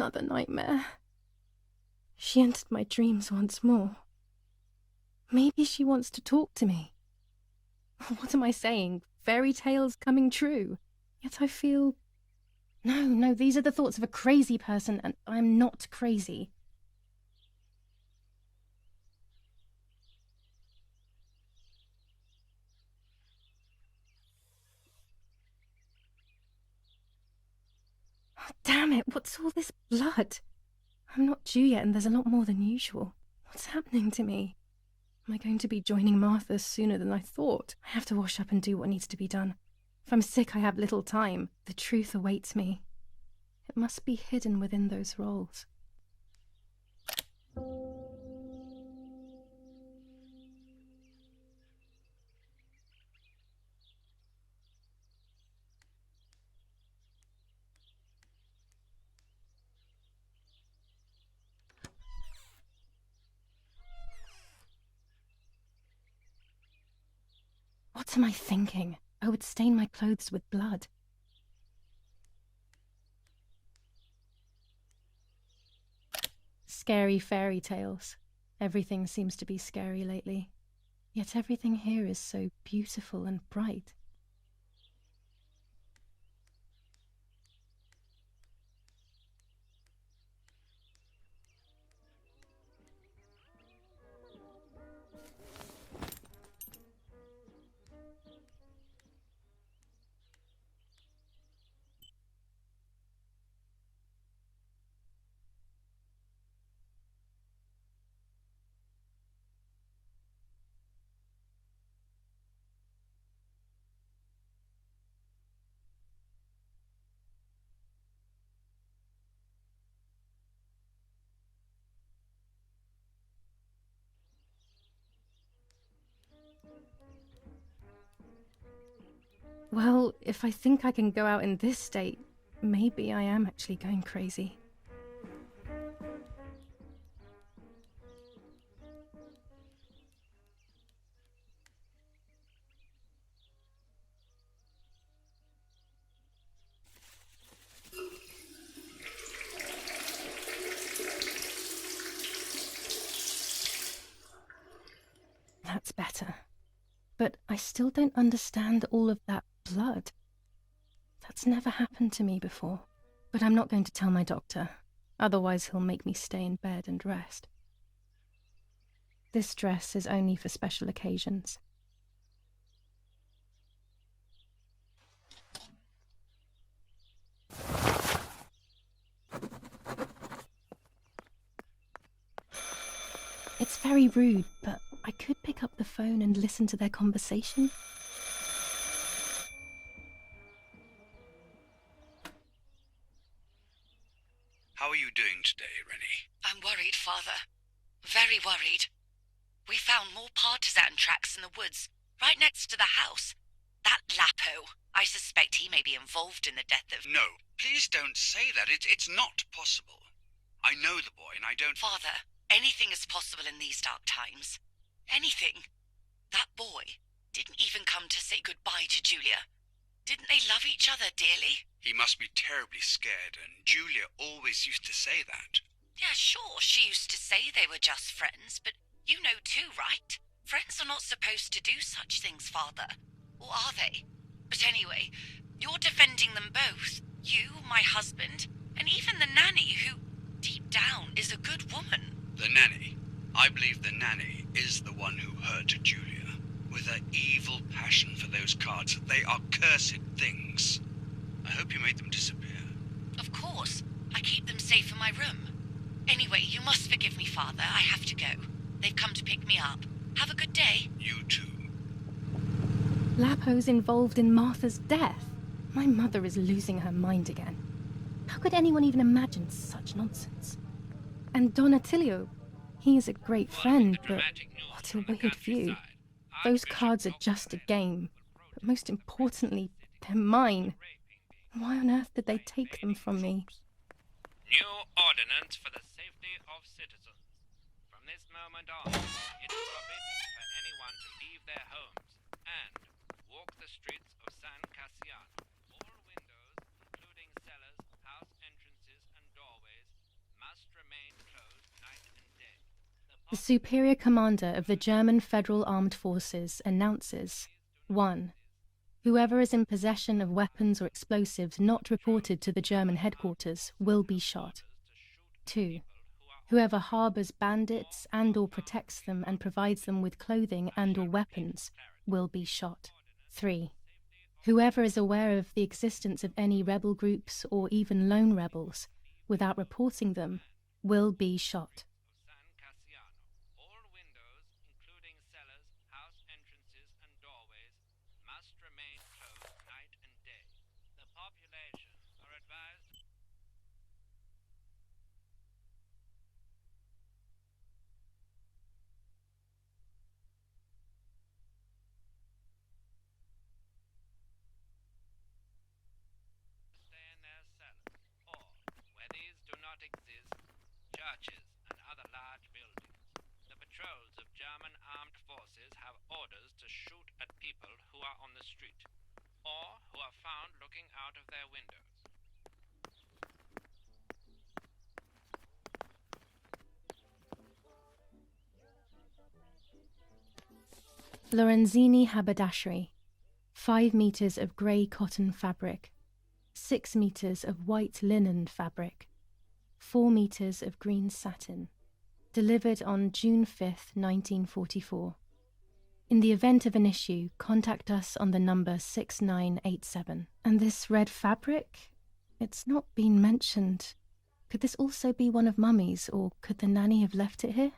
Another nightmare. She entered my dreams once more. Maybe she wants to talk to me. What am I saying? Fairy tales coming true. Yet I feel... No, these are the thoughts of a crazy person, and I'm not crazy. Oh, damn it, what's all this blood? I'm not due yet, and there's a lot more than usual. What's happening to me? Am I going to be joining Martha sooner than I thought? I have to wash up and do what needs to be done. If I'm sick, I have little time. The truth awaits me. It must be hidden within those rolls. What am I thinking? I would stain my clothes with blood. Scary fairy tales. Everything seems to be scary lately. Yet everything here is so beautiful and bright. Well, if I think I can go out in this state, maybe I am actually going crazy. That's better. But I still don't understand all of that blood. That's never happened to me before. But I'm not going to tell my doctor. Otherwise he'll make me stay in bed and rest. This dress is only for special occasions. It's very rude, but I could pick up the phone and listen to their conversation. How are you doing today, Rennie? I'm worried, Father. Very worried. We found more partisan tracks in the woods, right next to the house. That Lapo, I suspect he may be involved in the death of... No, please don't say that. It's not possible. I know the boy and I don't... Father, anything is possible in these dark times. Anything. That boy didn't even come to say goodbye to Giulia. Didn't they love each other dearly? He must be terribly scared, and Giulia always used to say that. Yeah, sure, she used to say they were just friends, but you know too, right? Friends are not supposed to do such things, Father. Or are they? But anyway, you're defending them both. You, my husband, and even the nanny who, deep down, is a good woman. The nanny? I believe the nanny is the one who hurt Giulia. With her evil passion for those cards, they are cursed things. I hope you made them disappear. Of course. I keep them safe in my room. Anyway, you must forgive me, Father. I have to go. They've come to pick me up. Have a good day. You too. Lapo's involved in Martha's death. My mother is losing her mind again. How could anyone even imagine such nonsense? And Don Attilio, he is a great friend, but what a weird view. Those cards are just a game, but most importantly, they're mine. Why on earth did they take them from me? New ordinance for the safety of citizens. From this moment on, it is forbidden for anyone to leave their homes and walk the streets of San Cassiano. All windows, including cellars, house entrances, and doorways, The superior commander of the German Federal Armed Forces announces 1. Whoever is in possession of weapons or explosives not reported to the German headquarters will be shot. 2. Whoever harbors bandits and/or protects them and provides them with clothing and/or weapons will be shot. 3. Whoever is aware of the existence of any rebel groups or even lone rebels without reporting them will be shot. All windows, including cellars, house entrances, and doorways, must remain closed night and day. The population are advised. Stay in their cellars, or, where these do not exist, churches and other large buildings. The patrols of German armed forces have orders to shoot at people who are on the street, or who are found looking out of their windows. Lorenzini haberdashery, 5 meters of grey cotton fabric, 6 meters of white linen fabric, 4 meters of green satin, delivered on June 5th, 1944. In the event of an issue, contact us on the number 6987. And this red fabric? It's not been mentioned. Could this also be one of Mummy's, or could the nanny have left it here?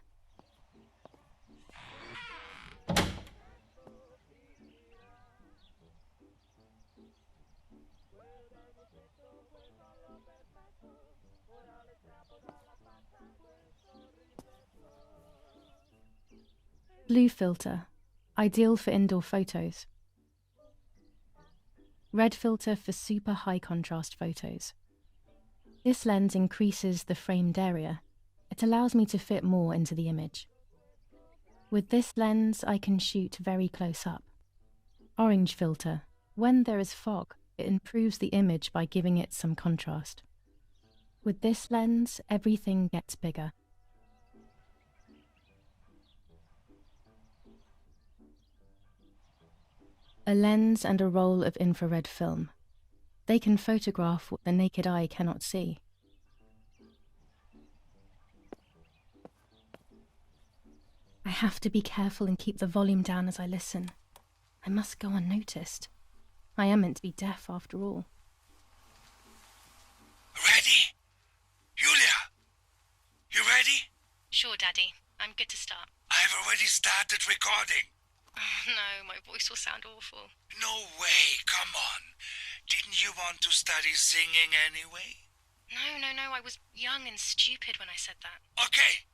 Blue filter, ideal for indoor photos. Red filter for super high contrast photos. This lens increases the framed area. It allows me to fit more into the image. With this lens, I can shoot very close up. Orange filter. When there is fog, it improves the image by giving it some contrast. With this lens, everything gets bigger. A lens and a roll of infrared film. They can photograph what the naked eye cannot see. I have to be careful and keep the volume down as I listen. I must go unnoticed. I am meant to be deaf after all. Ready? Giulia? You ready? Sure, Daddy. I'm good to start. I've already started recording. Oh, no, my voice will sound awful. No way, come on. Didn't you want to study singing anyway? No, I was young and stupid when I said that. Okay.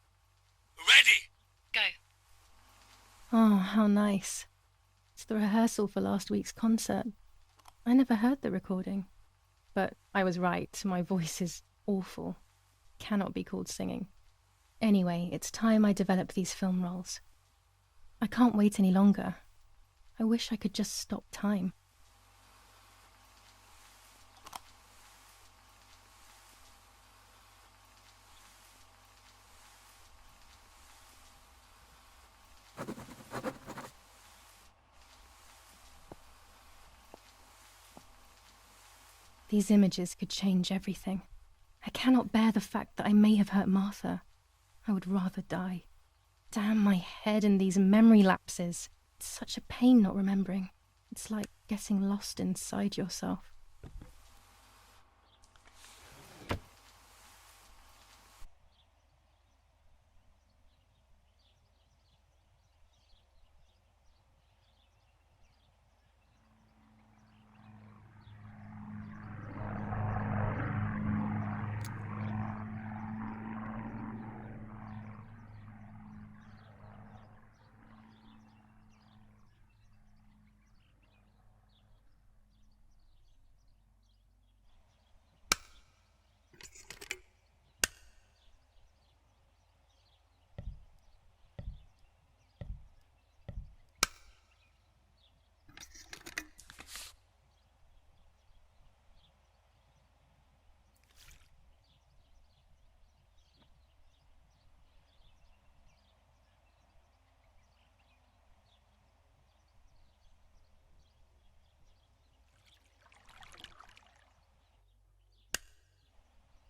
Ready? Go. Oh, how nice. It's the rehearsal for last week's concert. I never heard the recording. But I was right, my voice is awful. Cannot be called singing. Anyway, it's time I develop these film roles. I can't wait any longer. I wish I could just stop time. These images could change everything. I cannot bear the fact that I may have hurt Martha. I would rather die. Damn my head and these memory lapses. It's such a pain not remembering. It's like getting lost inside yourself.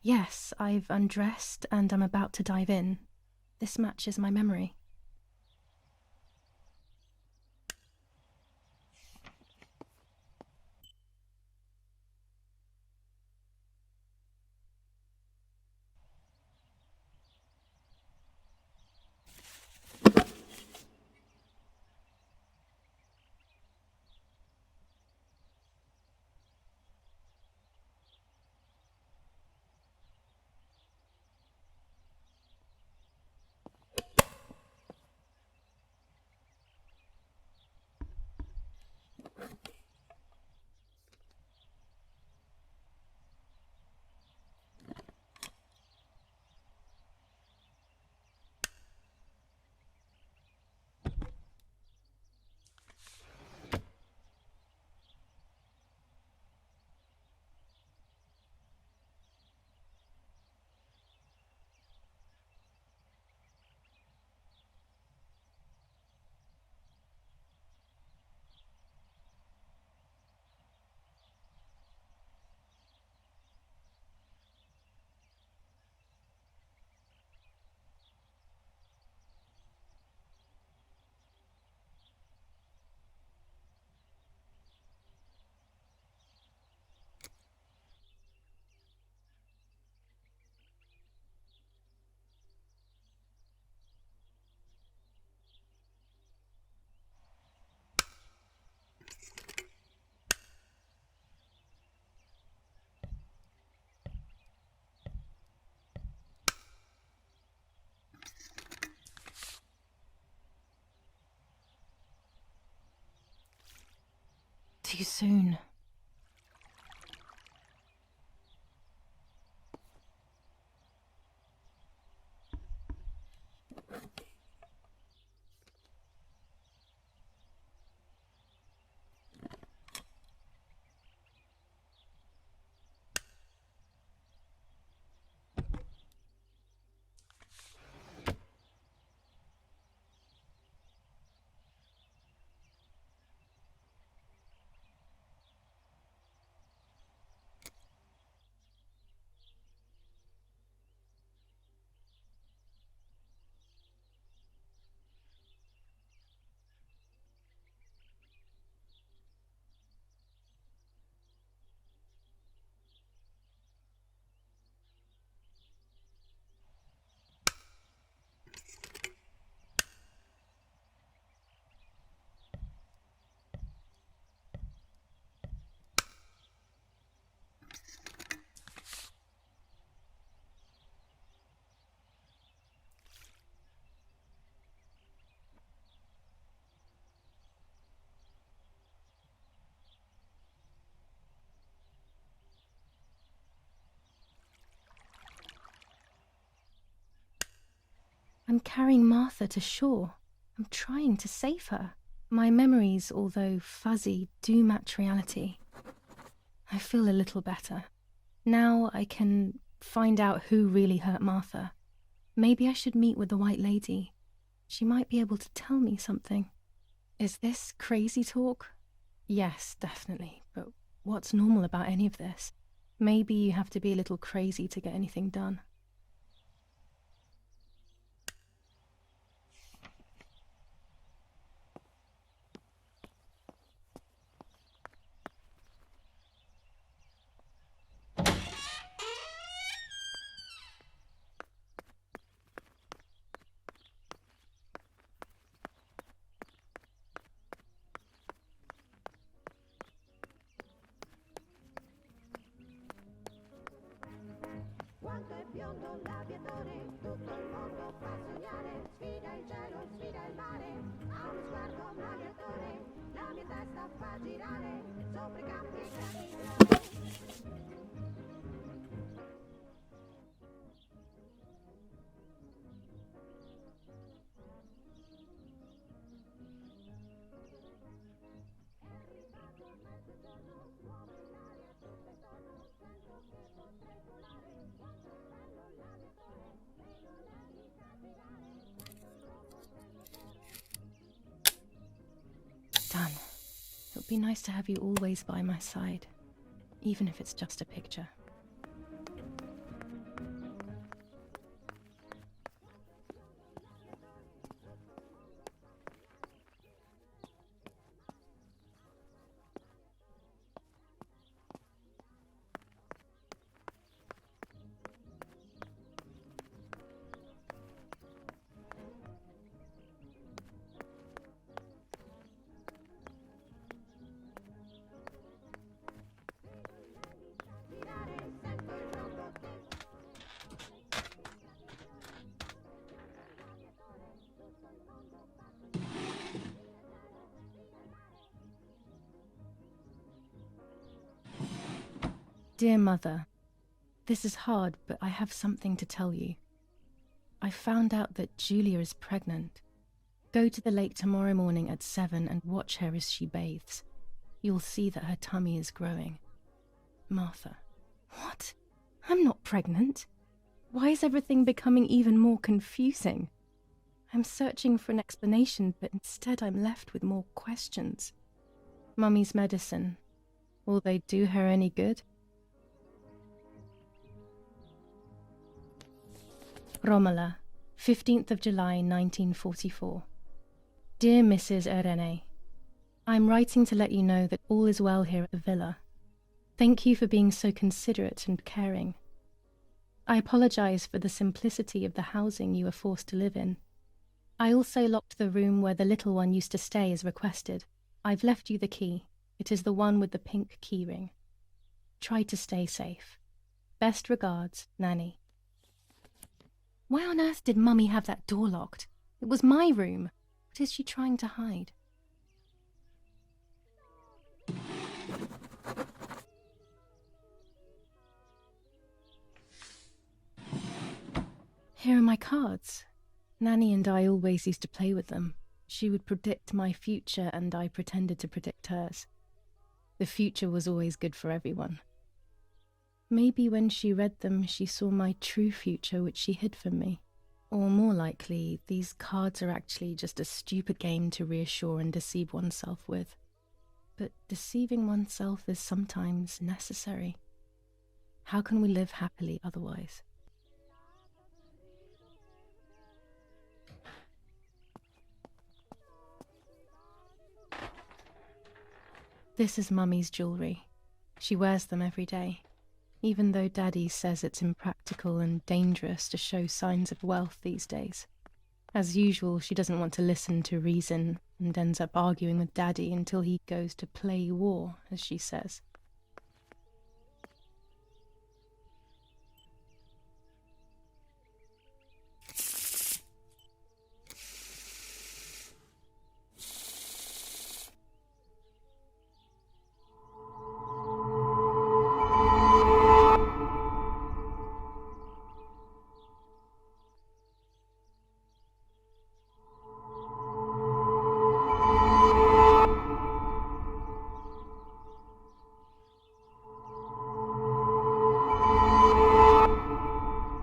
Yes, I've undressed and I'm about to dive in. This matches my memory. Too soon. I'm carrying Martha to shore. I'm trying to save her. My memories, although fuzzy, do match reality. I feel a little better. Now I can find out who really hurt Martha. Maybe I should meet with the White Lady. She might be able to tell me something. Is this crazy talk? Yes, definitely. But what's normal about any of this? Maybe you have to be a little crazy to get anything done. Quanto è biondo l'aviatore, tutto il mondo fa sognare, sfida il cielo, sfida il mare, ha uno sguardo magliatore, la mia testa fa girare, sopra i campi e grandi. Done. It would be nice to have you always by my side, even if it's just a picture. Dear Mother, this is hard, but I have something to tell you. I found out that Giulia is pregnant. Go to the lake tomorrow morning at 7 and watch her as she bathes. You'll see that her tummy is growing. Martha. What? I'm not pregnant. Why is everything becoming even more confusing? I'm searching for an explanation, but instead I'm left with more questions. Mummy's medicine. Will they do her any good? Romola, 15th of July 1944. Dear Mrs. Irene, I'm writing to let you know that all is well here at the villa. Thank you for being so considerate and caring. I apologize for the simplicity of the housing you were forced to live in. I also locked the room where the little one used to stay as requested. I've left you the key. It is the one with the pink keyring. Try to stay safe. Best regards, Nanny. Why on earth did Mummy have that door locked? It was my room. What is she trying to hide? Here are my cards. Nanny and I always used to play with them. She would predict my future and I pretended to predict hers. The future was always good for everyone. Maybe when she read them, she saw my true future, which she hid from me. Or more likely, these cards are actually just a stupid game to reassure and deceive oneself with. But deceiving oneself is sometimes necessary. How can we live happily otherwise? This is Mummy's jewellery. She wears them every day, even though Daddy says it's impractical and dangerous to show signs of wealth these days. As usual, she doesn't want to listen to reason and ends up arguing with Daddy until he goes to play war, as she says.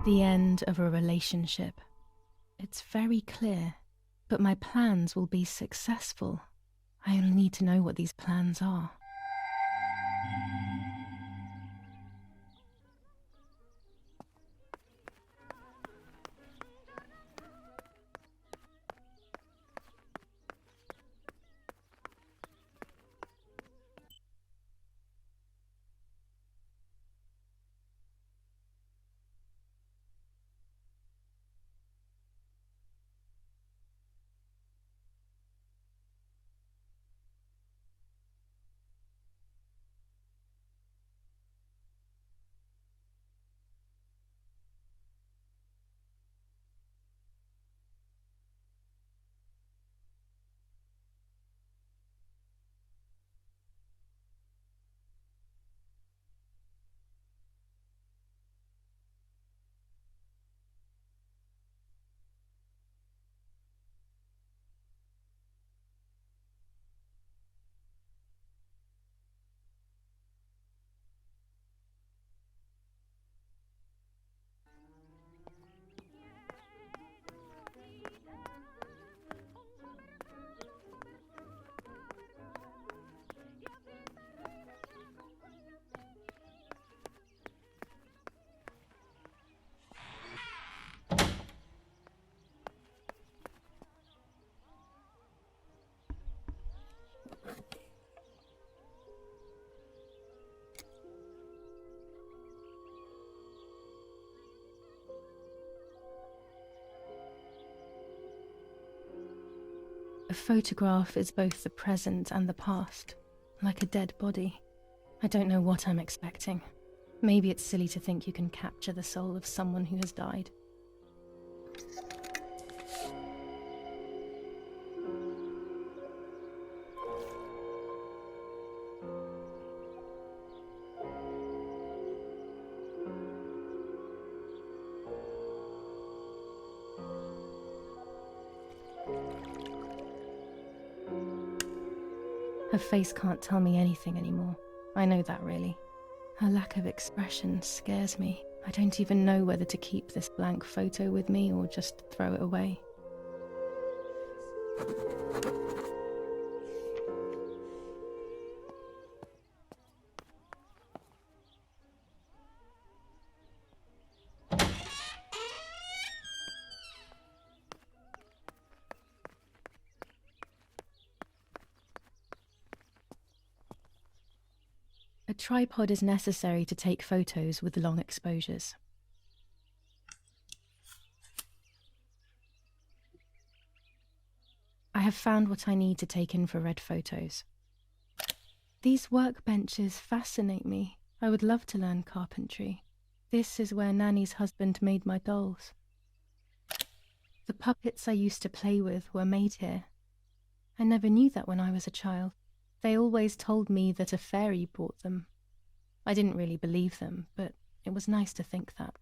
The end of a relationship. It's very clear, but my plans will be successful. I only need to know what these plans are. A photograph is both the present and the past, like a dead body. I don't know what I'm expecting. Maybe it's silly to think you can capture the soul of someone who has died. Her face can't tell me anything anymore. I know that, really. Her lack of expression scares me. I don't even know whether to keep this blank photo with me or just throw it away. A tripod is necessary to take photos with long exposures. I have found what I need to take infrared photos. These workbenches fascinate me. I would love to learn carpentry. This is where Nanny's husband made my dolls. The puppets I used to play with were made here. I never knew that when I was a child. They always told me that a fairy brought them. I didn't really believe them, but it was nice to think that.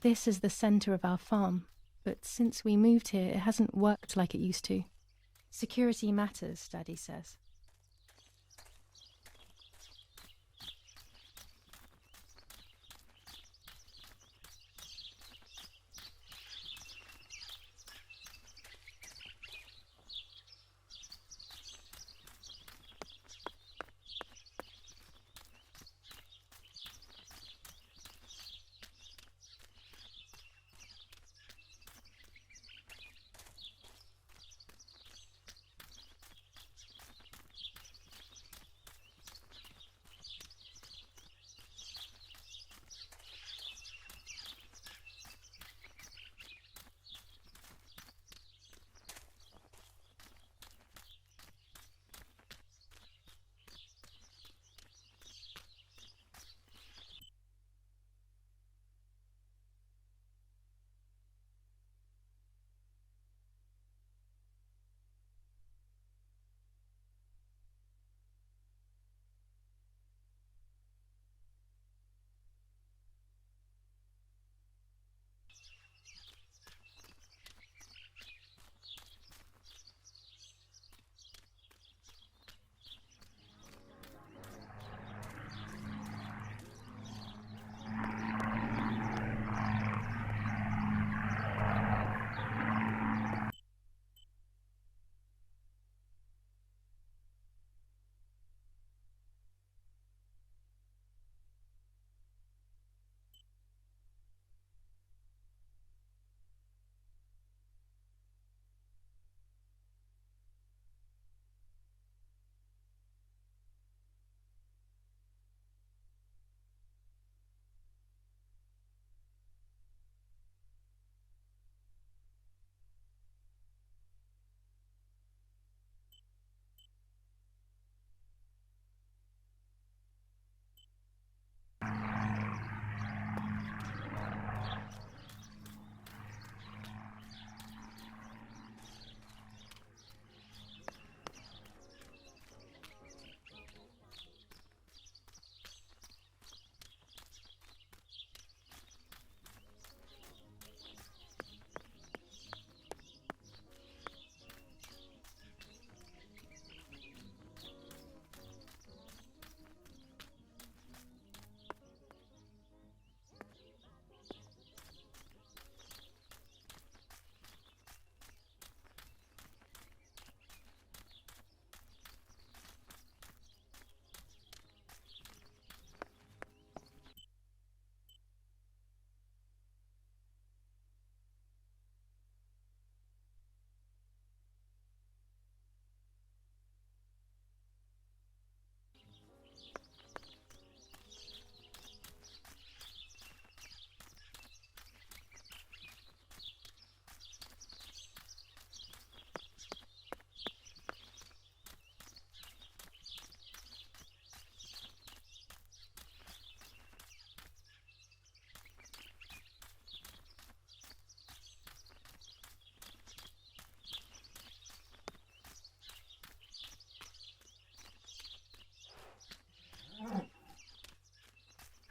This is the centre of our farm, but since we moved here, it hasn't worked like it used to. Security matters, Daddy says.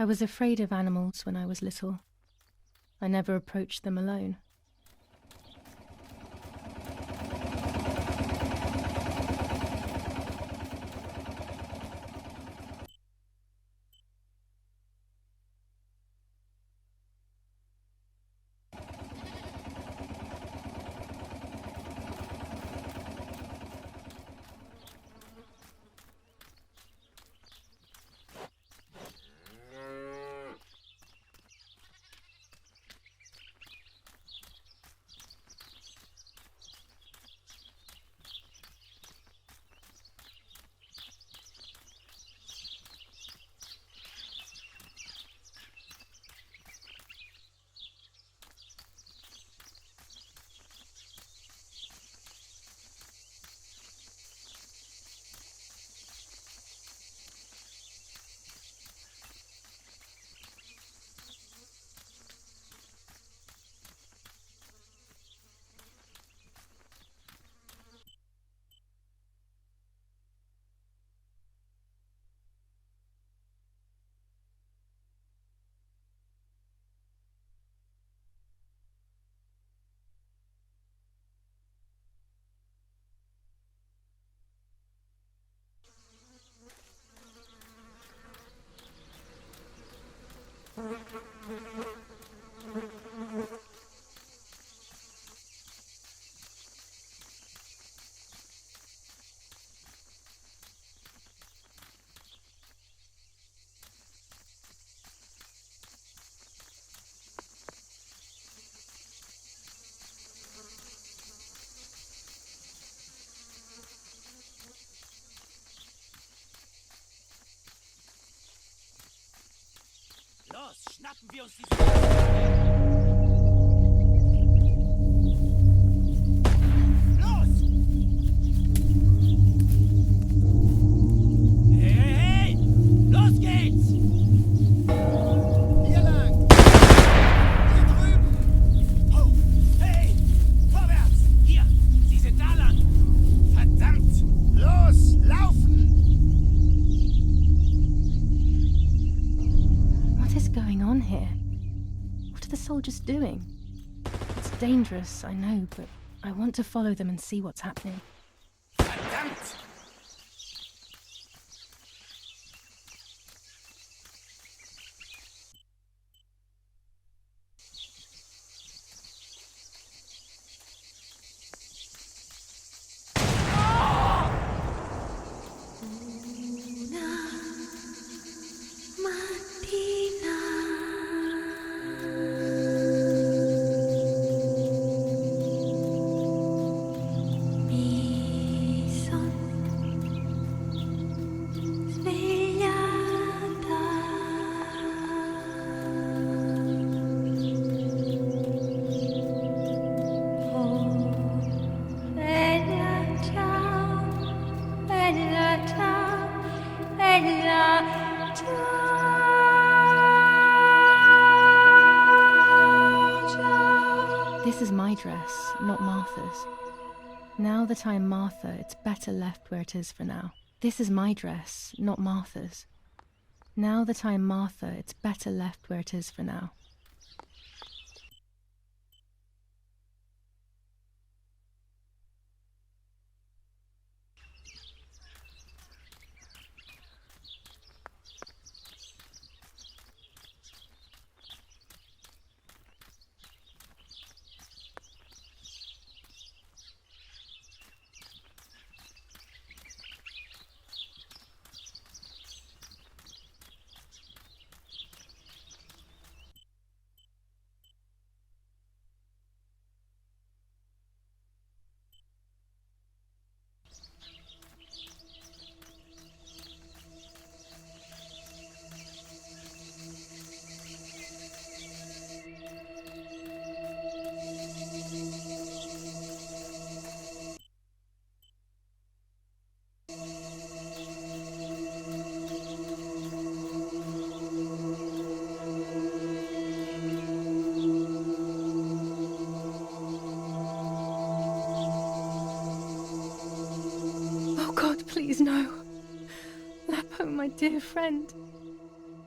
I was afraid of animals when I was little. I never approached them alone. Los, schnappen wir uns diese... Los! Hey, hey, hey! Los geht's! Hier lang! Hier drüben! Oh, hey! Vorwärts! Hier! Sie sind da lang! Verdammt! Los, laufen! What is going on here? What are the soldiers doing? It's dangerous, I know, but I want to follow them and see what's happening. Verdammt! This is my dress, not Martha's. Now that I am Martha, it's better left where it is for now. This is my dress, not Martha's. Now that I am Martha, it's better left where it is for now. Oh God, please no. Lapo, my dear friend.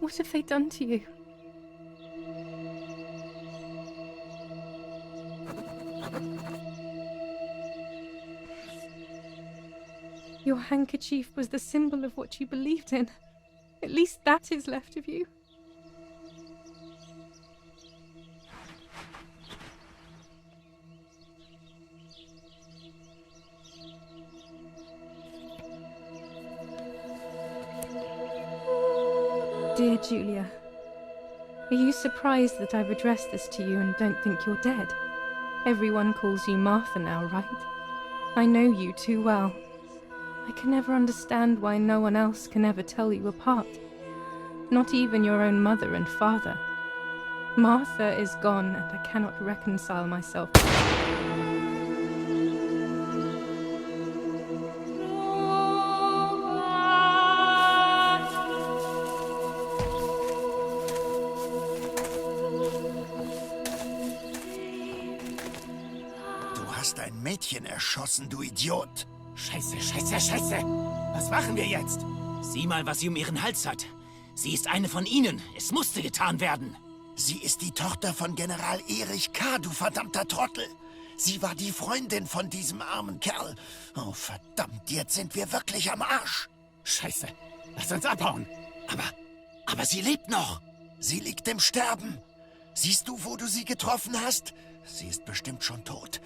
What have they done to you? Your handkerchief was the symbol of what you believed in. At least that is left of you. Dear Giulia, are you surprised that I've addressed this to you and don't think you're dead? Everyone calls you Martha now, right? I know you too well. I can never understand why no one else can ever tell you apart. Not even your own mother and father. Martha is gone and I cannot reconcile myself. Du hast ein Mädchen erschossen, du Idiot. Scheiße, scheiße, scheiße. Was machen wir jetzt? Sieh mal, was sie um ihren Hals hat. Sie ist eine von ihnen. Es musste getan werden. Sie ist die Tochter von General Erich K., du verdammter Trottel. Sie war die Freundin von diesem armen Kerl. Oh, verdammt, jetzt sind wir wirklich am Arsch. Scheiße. Lass uns abhauen. Aber sie lebt noch. Sie liegt im Sterben. Siehst du, wo du sie getroffen hast? Sie ist bestimmt schon tot.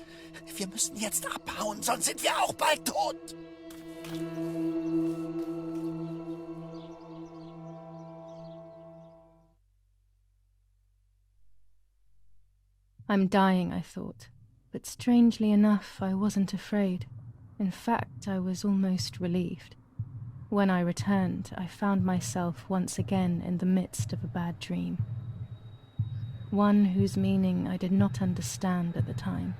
Wir müssen jetzt abhauen, sonst sind wir auch bald tot. I'm dying, I thought. But strangely enough, I wasn't afraid. In fact, I was almost relieved. When I returned, I found myself once again in the midst of a bad dream. One whose meaning I did not understand at the time.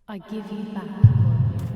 I give you back your words.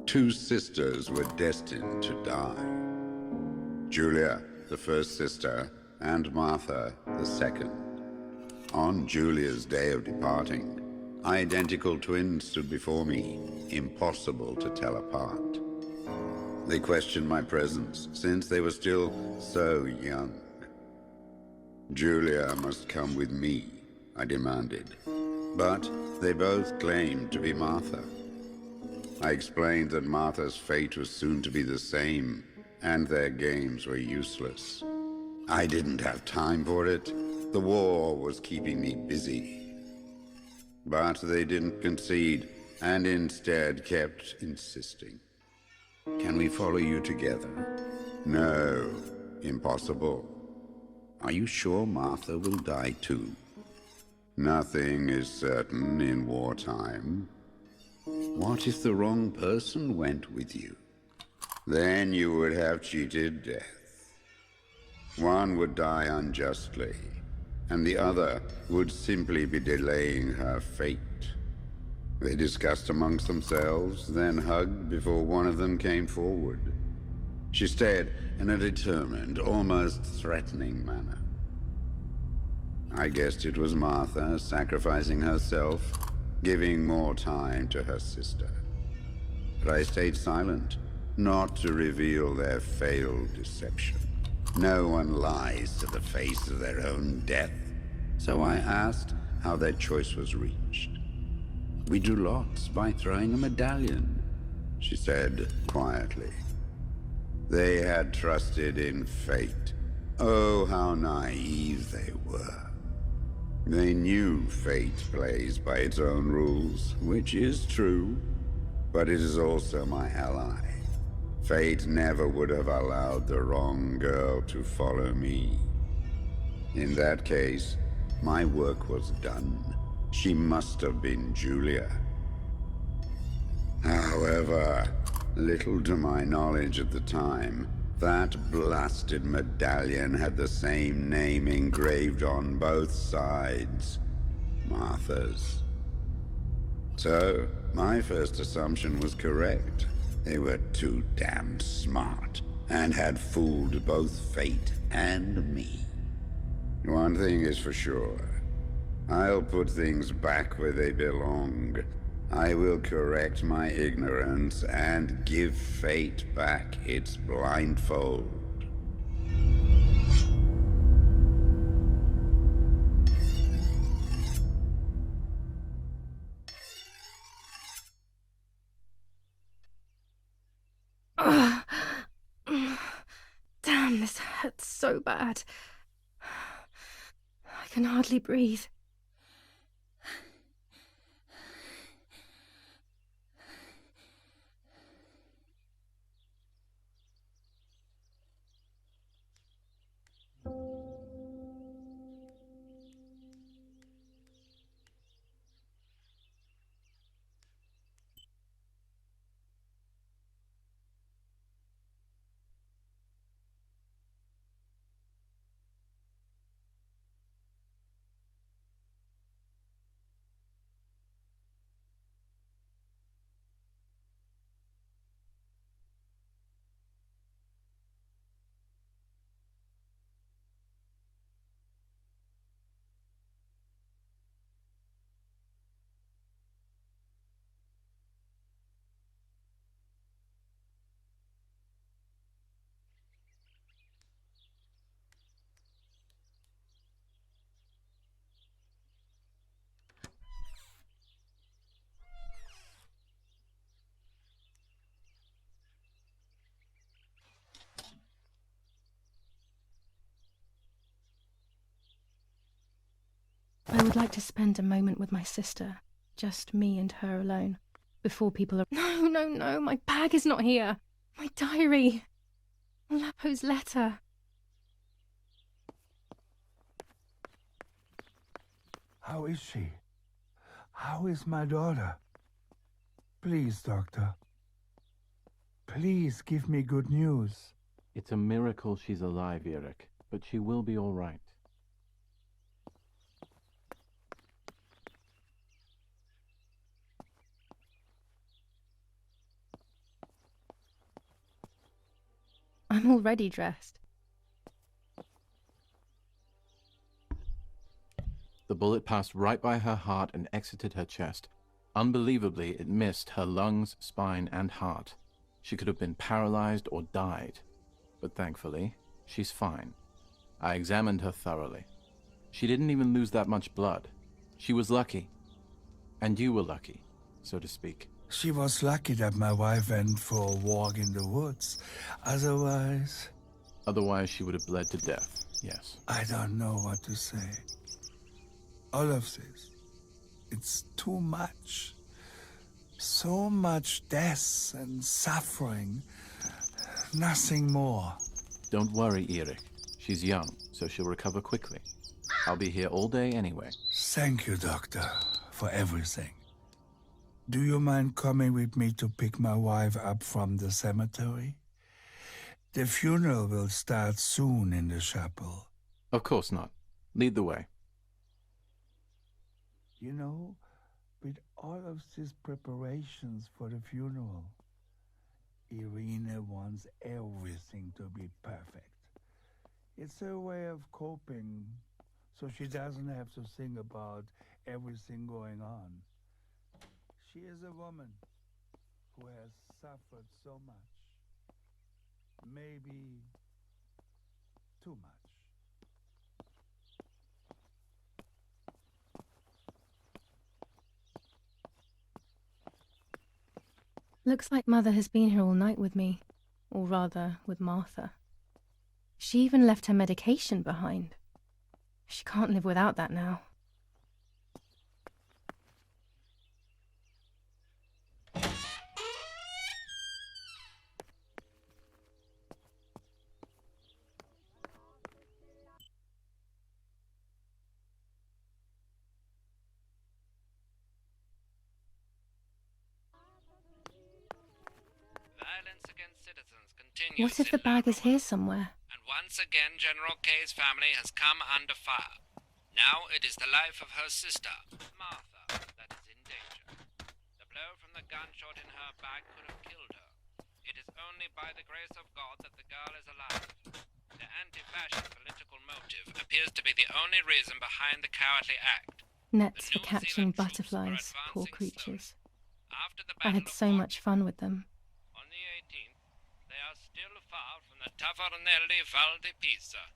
Two sisters were destined to die. Giulia, the first sister, and Martha, the second. On Giulia's day of departing, identical twins stood before me, impossible to tell apart. They questioned my presence, since they were still so young. Giulia must come with me, I demanded. But they both claimed to be Martha. I explained that Martha's fate was soon to be the same, and their games were useless. I didn't have time for it. The war was keeping me busy. But they didn't concede, and instead kept insisting. Can we follow you together? No, impossible. Are you sure Martha will die too? Nothing is certain in wartime. What if the wrong person went with you? Then you would have cheated death. One would die unjustly, and the other would simply be delaying her fate. They discussed amongst themselves, then hugged before one of them came forward. She stared in a determined, almost threatening manner. I guessed it was Martha sacrificing herself, giving more time to her sister. But I stayed silent, not to reveal their failed deception. No one lies to the face of their own death, so I asked how their choice was reached. We drew lots by throwing a medallion, she said quietly. They had trusted in fate. Oh, how naive they were. They knew fate plays by its own rules, which is true, but it is also my ally. Fate never would have allowed the wrong girl to follow me. In that case, my work was done. She must have been Giulia. However, little to my knowledge at the time, that blasted medallion had the same name engraved on both sides. Martha's. So, my first assumption was correct. They were too damn smart, and had fooled both fate and me. One thing is for sure. I'll put things back where they belong. I will correct my ignorance and give fate back its blindfold. Damn, this hurts so bad. I can hardly breathe. I would like to spend a moment with my sister, just me and her alone, before people are— No, my bag is not here. My diary. Lapo's letter. How is she? How is my daughter? Please, doctor. Please give me good news. It's a miracle she's alive, Eric, but she will be all right. I'm already dressed. The bullet passed right by her heart and exited her chest. Unbelievably, it missed her lungs, spine, and heart. She could have been paralyzed or died. But thankfully, she's fine. I examined her thoroughly. She didn't even lose that much blood. She was lucky. And you were lucky, so to speak. She was lucky that my wife went for a walk in the woods. Otherwise, she would have bled to death, yes. I don't know what to say. All of this, it's too much. So much death and suffering. Nothing more. Don't worry, Erik. She's young, so she'll recover quickly. I'll be here all day anyway. Thank you, Doctor, for everything. Do you mind coming with me to pick my wife up from the cemetery? The funeral will start soon in the chapel. Of course not. Lead the way. You know, with all of these preparations for the funeral, Irina wants everything to be perfect. It's her way of coping, so she doesn't have to think about everything going on. She is a woman who has suffered so much. Maybe too much. Looks like Mother has been here all night with me, or rather, with Martha. She even left her medication behind. She can't live without that now. Violence against citizens continues. What if the bag is here somewhere? And once again, General K's family has come under fire. Now it is the life of her sister, Martha, that is in danger. The blow from the gunshot in her back could have killed her. It is only by the grace of God that the girl is alive. The anti-fascist political motive appears to be the only reason behind the cowardly act. Nets for catching butterflies, poor creatures. I had so much fun with them. On the 18th, they are still far from the Tavernelli Val di Pisa.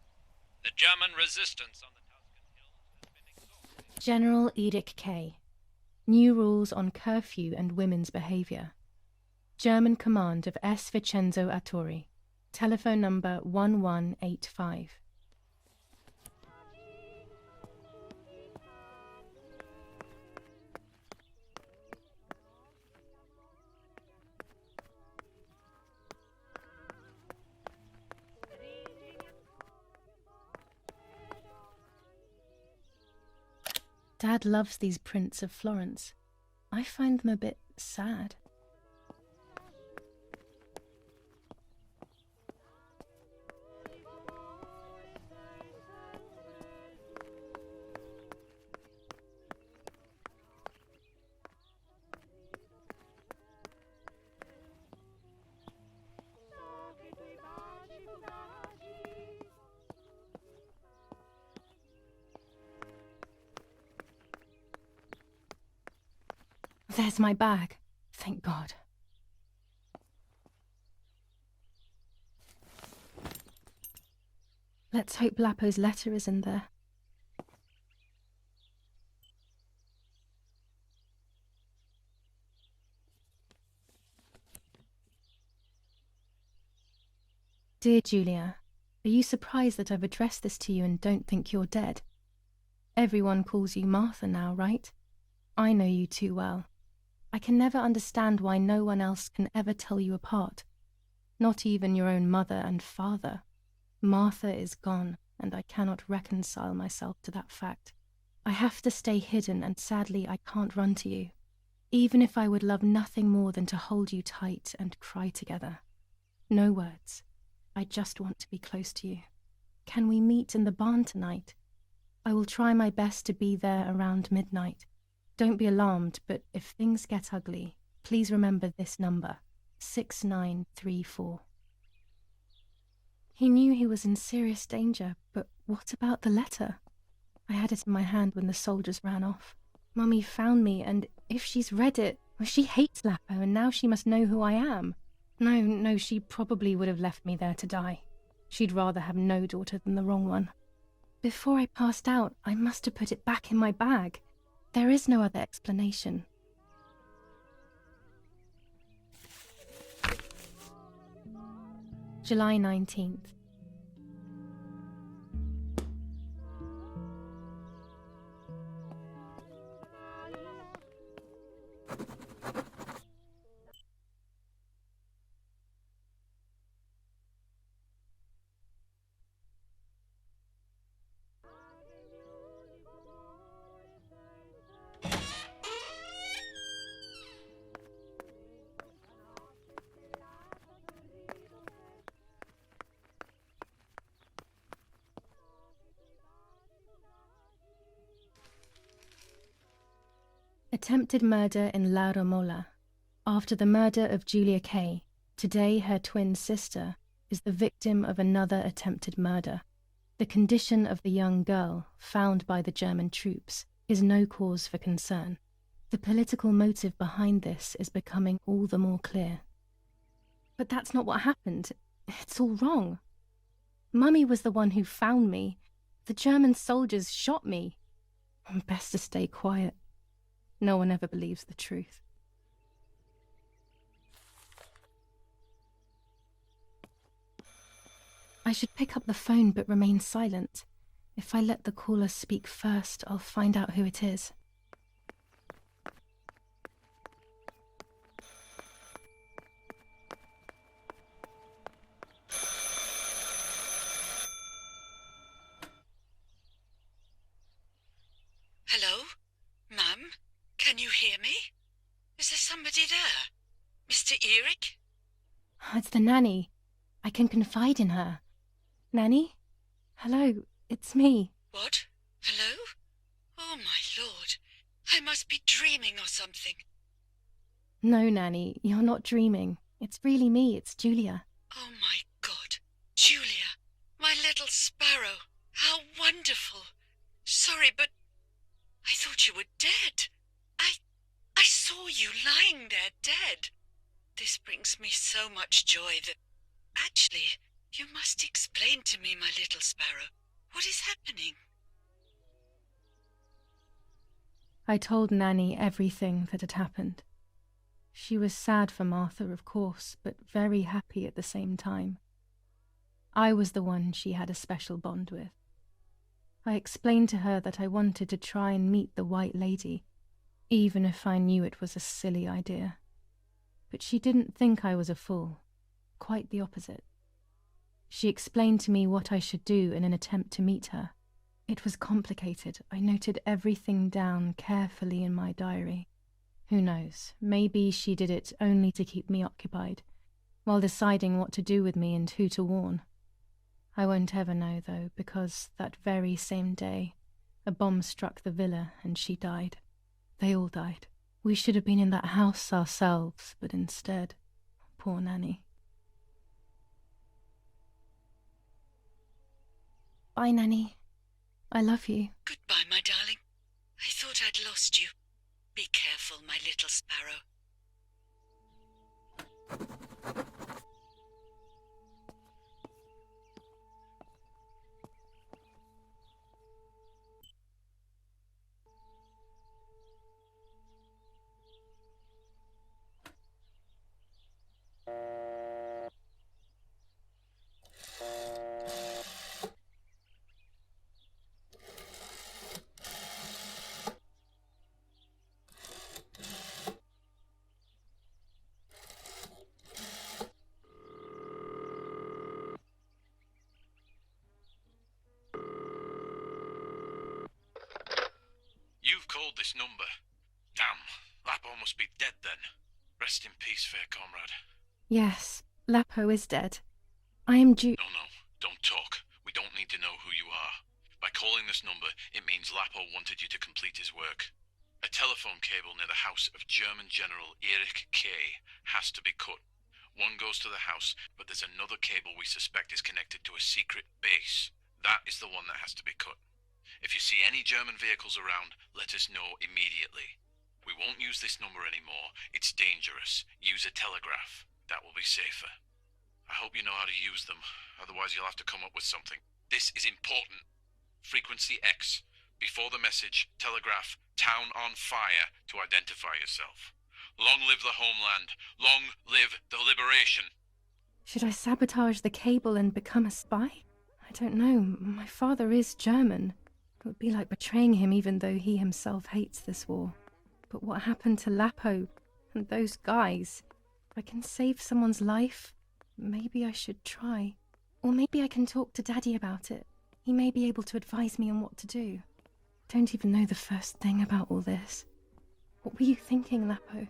The German resistance on the Tuscan hills has been exhausted. General Edict K. New rules on curfew and women's behaviour. German command of S. Vincenzo Attori. Telephone number 1185. Dad loves these prints of Florence. I find them a bit sad. There's my bag. Thank God. Let's hope Lapo's letter is in there. Dear Giulia, are you surprised that I've addressed this to you and don't think you're dead? Everyone calls you Martha now, right? I know you too well. I can never understand why no one else can ever tell you apart. Not even your own mother and father. Martha is gone, and I cannot reconcile myself to that fact. I have to stay hidden, and sadly I can't run to you. Even if I would love nothing more than to hold you tight and cry together. No words. I just want to be close to you. Can we meet in the barn tonight? I will try my best to be there around midnight. Don't be alarmed, but if things get ugly, please remember this number, 6934. He knew he was in serious danger, but what about the letter? I had it in my hand when the soldiers ran off. Mummy found me, and if she's read it, well, she hates Lapo, and now she must know who I am. No, she probably would have left me there to die. She'd rather have no daughter than the wrong one. Before I passed out, I must have put it back in my bag. There is no other explanation. July 19th. Attempted murder in La Romola. After the murder of Giulia K., today her twin sister is the victim of another attempted murder. The condition of the young girl, found by the German troops, is no cause for concern. The political motive behind this is becoming all the more clear. But that's not what happened. It's all wrong. Mummy was the one who found me. The German soldiers shot me. Best to stay quiet. No one ever believes the truth. I should pick up the phone but remain silent. If I let the caller speak first, I'll find out who it is. Hello? Ma'am? Can you hear me? Is there somebody there? Mr. Eric? It's the nanny. I can confide in her. Nanny? Hello, it's me. What? Hello? Oh, my lord. I must be dreaming or something. No, Nanny, you're not dreaming. It's really me, it's Giulia. Oh, my God. Giulia, my little sparrow. How wonderful. Sorry, but I thought you were dead. I saw you lying there dead. This brings me so much joy that... Actually, you must explain to me, my little sparrow. What is happening? I told Nanny everything that had happened. She was sad for Martha, of course, but very happy at the same time. I was the one she had a special bond with. I explained to her that I wanted to try and meet the White Lady, even if I knew it was a silly idea. But she didn't think I was a fool. Quite the opposite. She explained to me what I should do in an attempt to meet her. It was complicated. I noted everything down carefully in my diary. Who knows, maybe she did it only to keep me occupied, while deciding what to do with me and who to warn. I won't ever know, though, because that very same day, a bomb struck the villa and she died. They all died. We should have been in that house ourselves, but instead, poor Nanny. Bye, Nanny. I love you. Goodbye, my darling. I thought I'd lost you. Be careful, my little sparrow. You've called this number. Damn, Lapo must be dead then. Rest in peace, fair comrade. Yes, Lapo is dead. I am due... No, don't talk. We don't need to know who you are. By calling this number, it means Lapo wanted you to complete his work. A telephone cable near the house of German General Erich K. has to be cut, One goes to the house, but there's another cable we suspect is connected to a secret base. That is the one that has to be cut. If you see any German vehicles around, let us know immediately. We won't use this number anymore. It's dangerous. Use a telegraph. That will be safer. I hope you know how to use them. Otherwise you'll have to come up with something. This is important. Frequency X. Before the message, telegraph, town on fire to identify yourself. Long live the homeland. Long live the liberation. Should I sabotage the cable and become a spy? I don't know. My father is German. It would be like betraying him even though he himself hates this war. But what happened to Lapo and those guys? If I can save someone's life, maybe I should try. Or maybe I can talk to Daddy about it. He may be able to advise me on what to do. Don't even know the first thing about all this. What were you thinking, Lapo?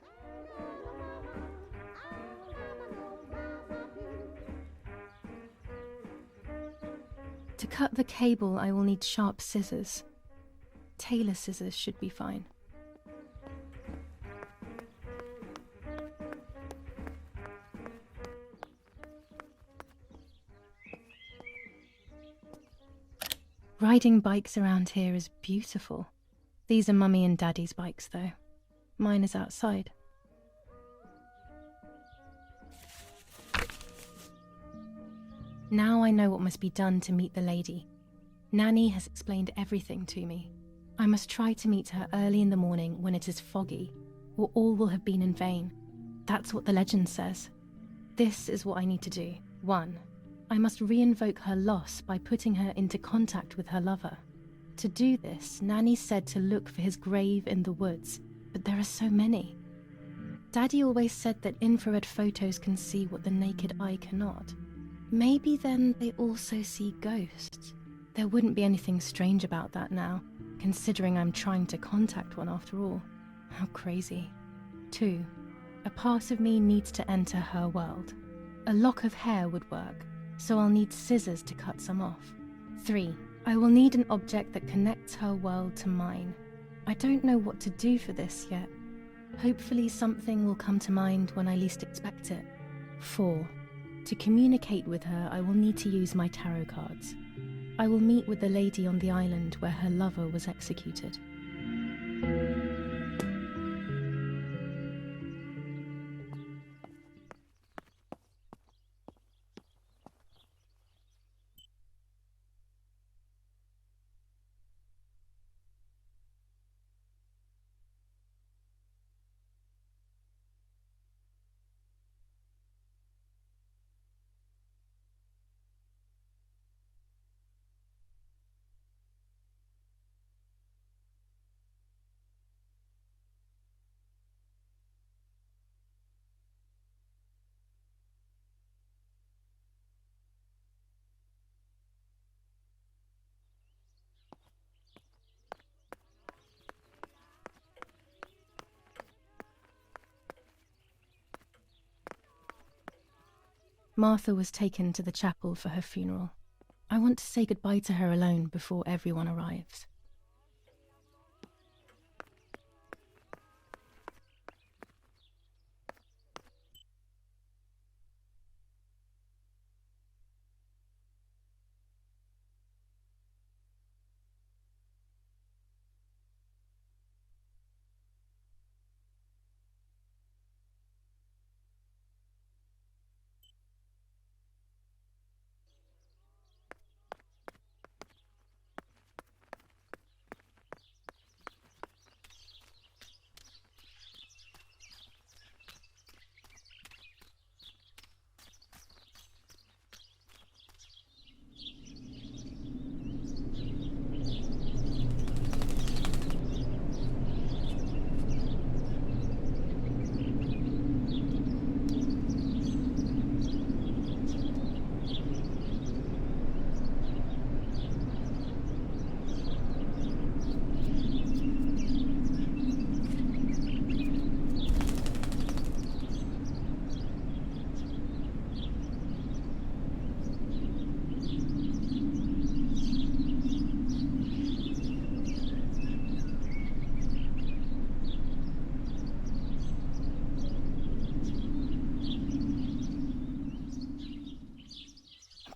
To cut the cable, I will need sharp scissors. Tailor scissors should be fine. Riding bikes around here is beautiful. These are Mummy and Daddy's bikes, though. Mine is outside. Now I know what must be done to meet the lady. Nanny has explained everything to me. I must try to meet her early in the morning when it is foggy, or all will have been in vain. That's what the legend says. This is what I need to do. 1. I must reinvoke her loss by putting her into contact with her lover. To do this, Nanny said to look for his grave in the woods, but there are so many. Daddy always said that infrared photos can see what the naked eye cannot. Maybe then they also see ghosts. There wouldn't be anything strange about that now, considering I'm trying to contact one after all. How crazy. 2. A part of me needs to enter her world. A lock of hair would work, so I'll need scissors to cut some off. 3. I will need an object that connects her world to mine. I don't know what to do for this yet. Hopefully something will come to mind when I least expect it. 4. To communicate with her, I will need to use my tarot cards. I will meet with the lady on the island where her lover was executed. Martha was taken to the chapel for her funeral. I want to say goodbye to her alone before everyone arrives.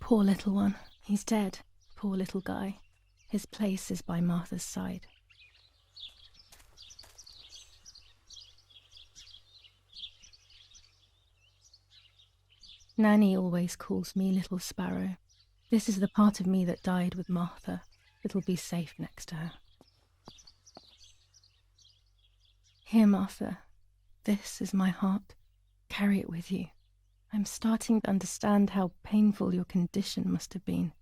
Poor little one. He's dead. Poor little guy. His place is by Martha's side. Nanny always calls me Little Sparrow. This is the part of me that died with Martha. It'll be safe next to her. Here, Martha. This is my heart. Carry it with you. I'm starting to understand how painful your condition must have been.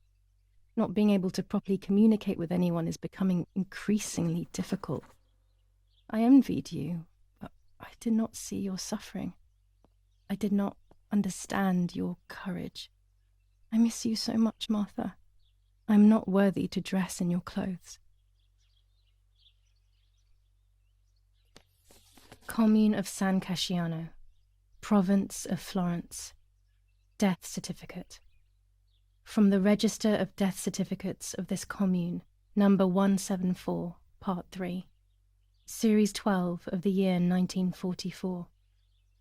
Not being able to properly communicate with anyone is becoming increasingly difficult. I envied you, but I did not see your suffering. I did not understand your courage. I miss you so much, Martha. I'm not worthy to dress in your clothes. Commune of San Casciano, Province of Florence. Death certificate. From the Register of Death Certificates of this commune, number 174, part 3, series 12 of the year 1944.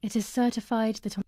It is certified that on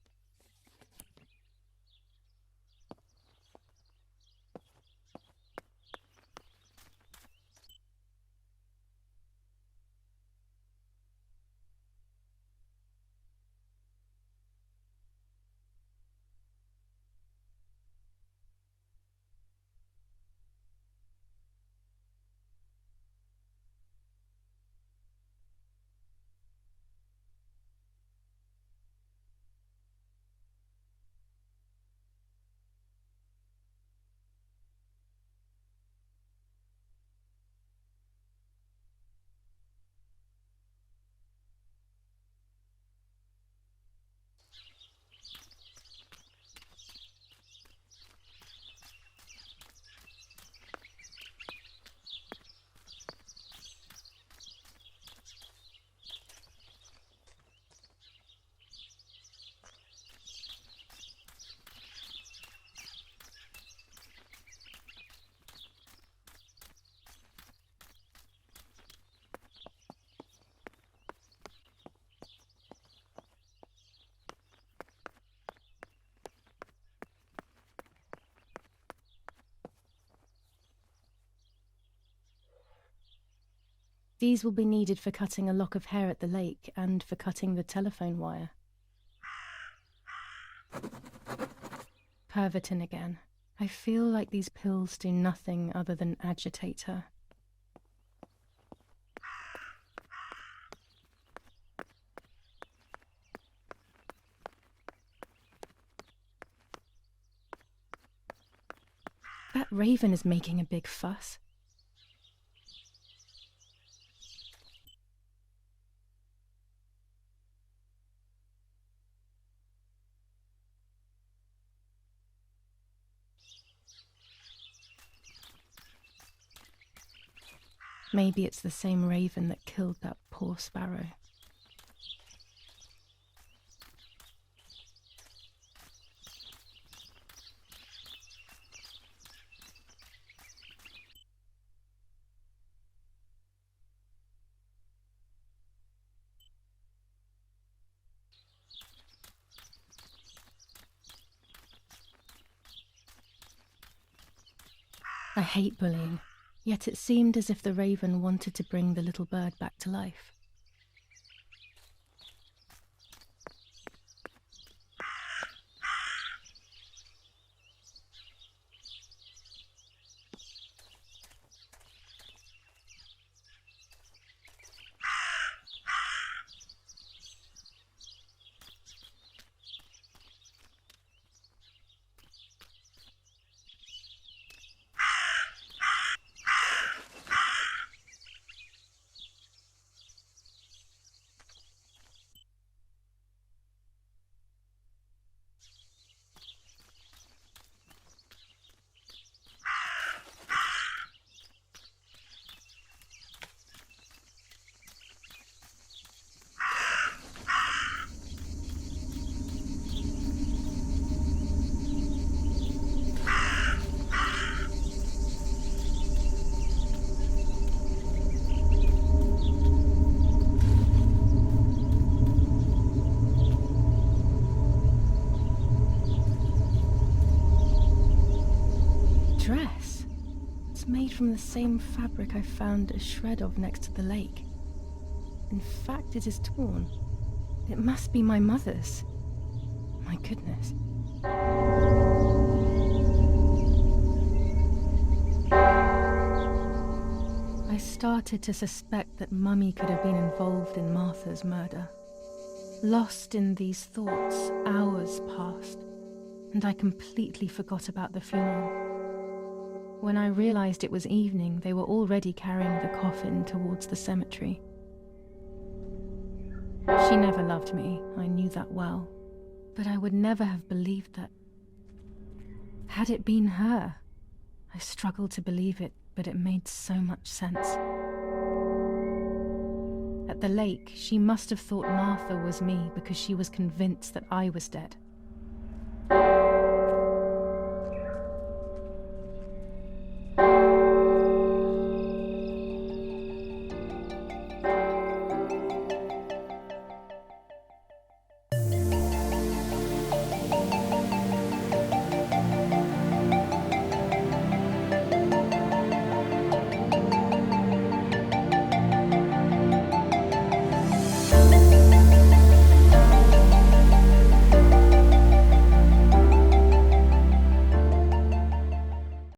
these will be needed for cutting a lock of hair at the lake and for cutting the telephone wire. Pervitin again. I feel like these pills do nothing other than agitate her. That raven is making a big fuss. Maybe it's the same raven that killed that poor sparrow. I hate bullying. Yet it seemed as if the raven wanted to bring the little bird back to life. from the same fabric I found a shred of next to the lake. In fact, it is torn. It must be my mother's. My goodness. I started to suspect that Mummy could have been involved in Martha's murder. Lost in these thoughts, hours passed, and I completely forgot about the funeral. When I realized it was evening, they were already carrying the coffin towards the cemetery. She never loved me, I knew that well, but I would never have believed that. Had it been her? I struggled to believe it, but it made so much sense. At the lake, she must have thought Martha was me because she was convinced that I was dead.